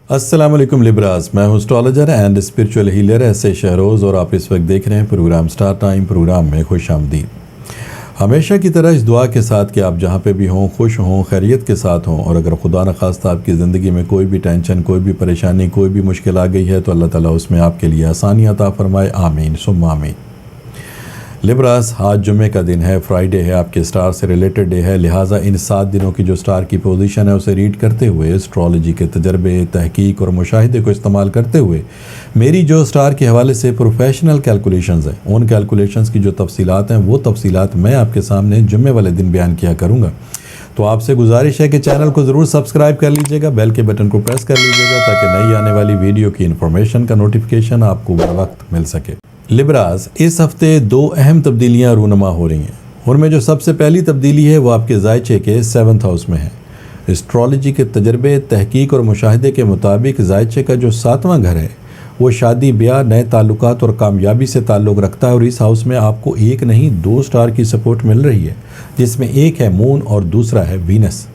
السلام علیکم لیبراز، میں ہوں اسٹرالوجر اینڈ اسپرچول ہیلر ایسے شہروز، اور آپ اس وقت دیکھ رہے ہیں پروگرام سٹار ٹائم۔ پروگرام میں خوش آمدید۔ ہمیشہ کی طرح اس دعا کے ساتھ کہ آپ جہاں پہ بھی ہوں خوش ہوں، خیریت کے ساتھ ہوں، اور اگر خدا نخواستہ آپ کی زندگی میں کوئی بھی ٹینشن، کوئی بھی پریشانی، کوئی بھی مشکل آ گئی ہے تو اللہ تعالیٰ اس میں آپ کے لیے آسانی عطا فرمائے، آمین ثم آمین۔ لیبراز، آج جمعے کا دن ہے، فرائیڈے ہے، آپ کے سٹار سے ریلیٹڈ ڈے ہے، لہٰذا ان 7 دنوں کی جو سٹار کی پوزیشن ہے اسے ریڈ کرتے ہوئے، اسٹرالوجی کے تجربے، تحقیق اور مشاہدے کو استعمال کرتے ہوئے میری جو سٹار کے حوالے سے پروفیشنل کیلکولیشنز ہیں، ان کیلکولیشنز کی جو تفصیلات ہیں وہ تفصیلات میں آپ کے سامنے جمعے والے دن بیان کیا کروں گا۔ تو آپ سے گزارش ہے کہ چینل کو ضرور سبسکرائب کر لیجئے گا، بیل کے بٹن کو پریس کر لیجئے گا تاکہ نئی آنے والی ویڈیو کی انفارمیشن کا نوٹیفیکیشن آپ کو بر وقت مل سکے۔ لیبراز، اس ہفتے 2 اہم تبدیلیاں رونما ہو رہی ہیں، ان میں جو سب سے پہلی تبدیلی ہے وہ آپ کے زائچے کے 7th ہاؤس میں ہے۔ اسٹرالوجی کے تجربے، تحقیق اور مشاہدے کے مطابق زائچے کا جو 7واں گھر ہے وہ شادی، بیاہ، نئے تعلقات اور کامیابی سے تعلق رکھتا ہے، اور اس ہاؤس میں آپ کو ایک نہیں 2 سٹار کی سپورٹ مل رہی ہے، جس میں ایک ہے مون اور دوسرا ہے وینس۔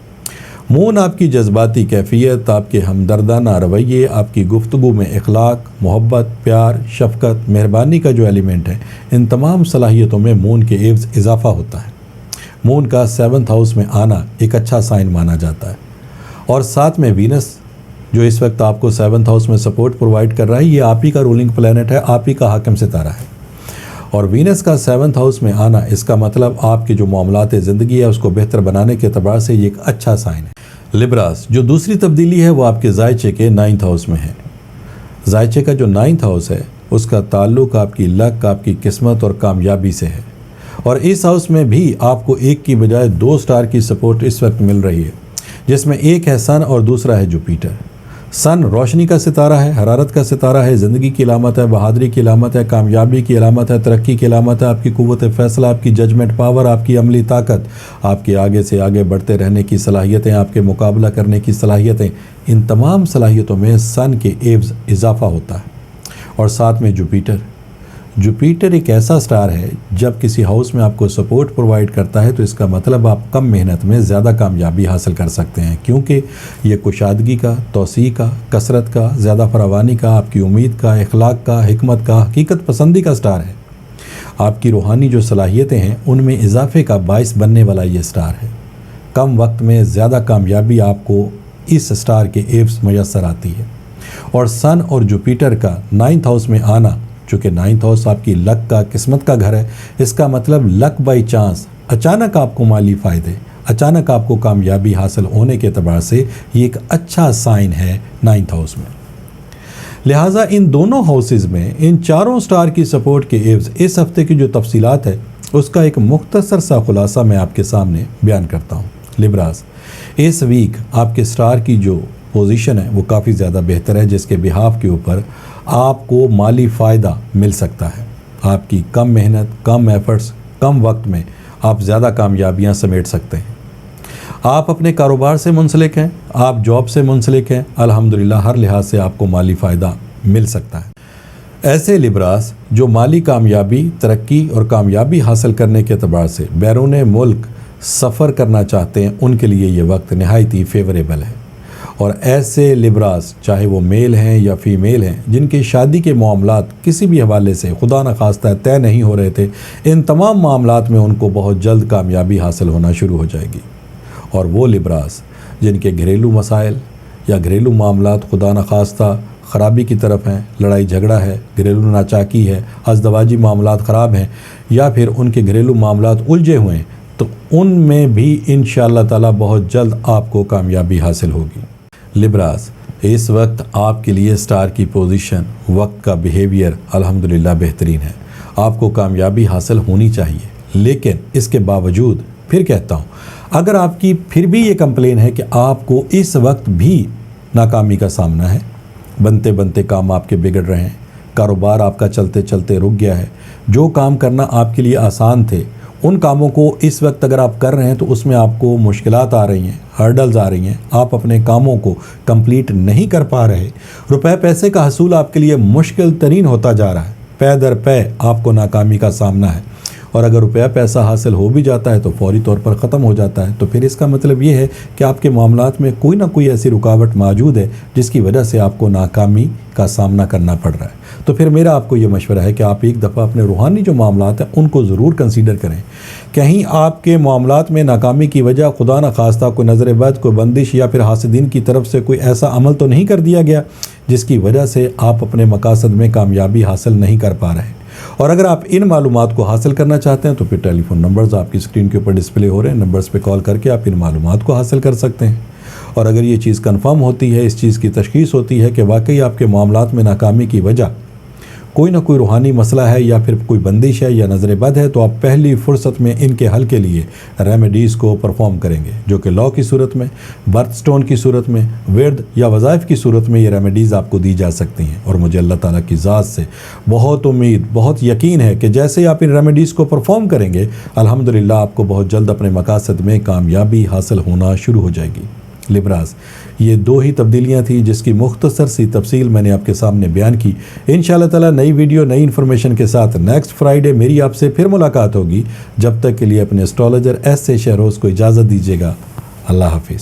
مون آپ کی جذباتی کیفیت، آپ کے ہمدردانہ رویے، آپ کی گفتگو میں اخلاق، محبت، پیار، شفقت، مہربانی کا جو ایلیمنٹ ہے، ان تمام صلاحیتوں میں مون کے ایوز اضافہ ہوتا ہے۔ مون کا 7th ہاؤس میں آنا ایک اچھا سائن مانا جاتا ہے، اور ساتھ میں وینس جو اس وقت آپ کو 7th ہاؤس میں سپورٹ پرووائڈ کر رہا ہے، یہ آپ ہی کا رولنگ پلینٹ ہے، آپ ہی کا حاکم ستارہ ہے، اور وینس کا 7th ہاؤس میں آنا اس کا مطلب آپ کے جو معاملات زندگی ہے اس کو بہتر بنانے کے اعتبار سے یہ ایک اچھا سائن ہے۔ لیبراز، جو دوسری تبدیلی ہے وہ آپ کے زائچے کے 9th ہاؤس میں ہے۔ زائچے کا جو 9th ہاؤس ہے اس کا تعلق آپ کی لک، آپ کی قسمت اور کامیابی سے ہے، اور اس ہاؤس میں بھی آپ کو ایک کی بجائے 2 سٹار کی سپورٹ اس وقت مل رہی ہے، جس میں ایک ہے سن اور دوسرا ہے جوپیٹر۔ سن روشنی کا ستارہ ہے، حرارت کا ستارہ ہے، زندگی کی علامت ہے، بہادری کی علامت ہے، کامیابی کی علامت ہے، ترقی کی علامت ہے، آپ کی قوت فیصلہ، آپ کی ججمنٹ پاور، آپ کی عملی طاقت، آپ کے آگے سے آگے بڑھتے رہنے کی صلاحیتیں، آپ کے مقابلہ کرنے کی صلاحیتیں، ان تمام صلاحیتوں میں سن کے ایوز اضافہ ہوتا ہے، اور ساتھ میں جوپیٹر ایک ایسا سٹار ہے جب کسی ہاؤس میں آپ کو سپورٹ پرووائڈ کرتا ہے تو اس کا مطلب آپ کم محنت میں زیادہ کامیابی حاصل کر سکتے ہیں، کیونکہ یہ کشادگی کا، توسیع کا، کثرت کا، زیادہ فراوانی کا، آپ کی امید کا، اخلاق کا، حکمت کا، حقیقت پسندی کا سٹار ہے۔ آپ کی روحانی جو صلاحیتیں ہیں ان میں اضافے کا باعث بننے والا یہ سٹار ہے۔ کم وقت میں زیادہ کامیابی آپ کو اس سٹار کے ایوز میسر آتی ہے، اور سن اور جوپیٹر کا 9th ہاؤس میں آنا، چونکہ 9th ہاؤس آپ کی لک کا، قسمت کا گھر ہے، اس کا مطلب لک بائی چانس، اچانک آپ کو مالی فائدے، اچانک آپ کو کامیابی حاصل ہونے کے اعتبار سے یہ ایک اچھا سائن ہے 9th ہاؤس میں۔ لہٰذا ان دونوں ہاؤسز میں ان 4 سٹار کی سپورٹ کے ایوز اس ہفتے کی جو تفصیلات ہے اس کا ایک مختصر سا خلاصہ میں آپ کے سامنے بیان کرتا ہوں۔ لیبراز، اس ویک آپ کے سٹار کی جو پوزیشن ہے وہ کافی زیادہ بہتر ہے، جس کے بہاف کے اوپر آپ کو مالی فائدہ مل سکتا ہے۔ آپ کی کم محنت، کم ایفرٹس، کم وقت میں آپ زیادہ کامیابیاں سمیٹ سکتے ہیں۔ آپ اپنے کاروبار سے منسلک ہیں، آپ جاب سے منسلک ہیں، الحمدللہ ہر لحاظ سے آپ کو مالی فائدہ مل سکتا ہے۔ ایسے لیبراز جو مالی کامیابی، ترقی اور کامیابی حاصل کرنے کے اعتبار سے بیرون ملک سفر کرنا چاہتے ہیں، ان کے لیے یہ وقت نہایت ہی فیوریبل ہے، اور ایسے لیبراز چاہے وہ میل ہیں یا فیمیل ہیں جن کے شادی کے معاملات کسی بھی حوالے سے خدا نخواستہ طے نہیں ہو رہے تھے، ان تمام معاملات میں ان کو بہت جلد کامیابی حاصل ہونا شروع ہو جائے گی، اور وہ لیبراز جن کے گھریلو مسائل یا گھریلو معاملات خدا نخواستہ خرابی کی طرف ہیں، لڑائی جھگڑا ہے، گھریلو ناچاکی ہے، ازدواجی معاملات خراب ہیں، یا پھر ان کے گھریلو معاملات الجھے ہوئے ہیں، تو ان میں بھی انشاءاللہ تعالی بہت جلد آپ کو کامیابی حاصل ہوگی۔ لیبراز، اس وقت آپ کے لیے سٹار کی پوزیشن، وقت کا بیہیویئر الحمدللہ بہترین ہے، آپ کو کامیابی حاصل ہونی چاہیے، لیکن اس کے باوجود پھر کہتا ہوں، اگر آپ کی پھر بھی یہ کمپلین ہے کہ آپ کو اس وقت بھی ناکامی کا سامنا ہے، بنتے بنتے کام آپ کے بگڑ رہے ہیں، کاروبار آپ کا چلتے چلتے رک گیا ہے، جو کام کرنا آپ کے لیے آسان تھے ان کاموں کو اس وقت اگر آپ کر رہے ہیں تو اس میں آپ کو مشکلات آ رہی ہیں، ہرڈلز آ رہی ہیں، آپ اپنے کاموں کو کمپلیٹ نہیں کر پا رہے، روپے پیسے کا حصول آپ کے لیے مشکل ترین ہوتا جا رہا ہے، پے در پے آپ کو ناکامی کا سامنا ہے، اور اگر روپیہ پیسہ حاصل ہو بھی جاتا ہے تو فوری طور پر ختم ہو جاتا ہے، تو پھر اس کا مطلب یہ ہے کہ آپ کے معاملات میں کوئی نہ کوئی ایسی رکاوٹ موجود ہے جس کی وجہ سے آپ کو ناکامی کا سامنا کرنا پڑ رہا ہے۔ تو پھر میرا آپ کو یہ مشورہ ہے کہ آپ ایک دفعہ اپنے روحانی جو معاملات ہیں ان کو ضرور کنسیڈر کریں۔ کہیں آپ کے معاملات میں ناکامی کی وجہ خدا نخواستہ کوئی نظر بد، کوئی بندش یا پھر حاسدین کی طرف سے کوئی ایسا عمل تو نہیں کر دیا گیا جس کی وجہ سے آپ اپنے مقاصد میں کامیابی حاصل نہیں کر پا رہے۔ اور اگر آپ ان معلومات کو حاصل کرنا چاہتے ہیں تو پھر ٹیلی فون نمبرز آپ کی اسکرین کے اوپر ڈسپلے ہو رہے ہیں، نمبرز پہ کال کر کے آپ ان معلومات کو حاصل کر سکتے ہیں۔ اور اگر یہ چیز کنفرم ہوتی ہے، اس چیز کی تشخیص ہوتی ہے کہ واقعی آپ کے معاملات میں ناکامی کی وجہ کوئی نہ کوئی روحانی مسئلہ ہے یا پھر کوئی بندش ہے یا نظر بد ہے، تو آپ پہلی فرصت میں ان کے حل کے لیے ریمیڈیز کو پرفارم کریں گے، جو کہ لا کی صورت میں، برتھ سٹون کی صورت میں، ورد یا وظائف کی صورت میں یہ ریمیڈیز آپ کو دی جا سکتی ہیں۔ اور مجھے اللہ تعالیٰ کی ذات سے بہت امید، بہت یقین ہے کہ جیسے ہی آپ ان ریمیڈیز کو پرفارم کریں گے، الحمدللہ آپ کو بہت جلد اپنے مقاصد میں کامیابی حاصل ہونا شروع ہو جائے گی۔ لبراز، یہ 2 ہی تبدیلیاں تھیں جس کی مختصر سی تفصیل میں نے آپ کے سامنے بیان کی۔ انشاءاللہ تعالی نئی ویڈیو، نئی انفارمیشن کے ساتھ نیکسٹ فرائیڈے میری آپ سے پھر ملاقات ہوگی۔ جب تک کے لیے اپنے اسٹرالوجر ایس اے شہروز کو اجازت دیجیے گا۔ اللہ حافظ۔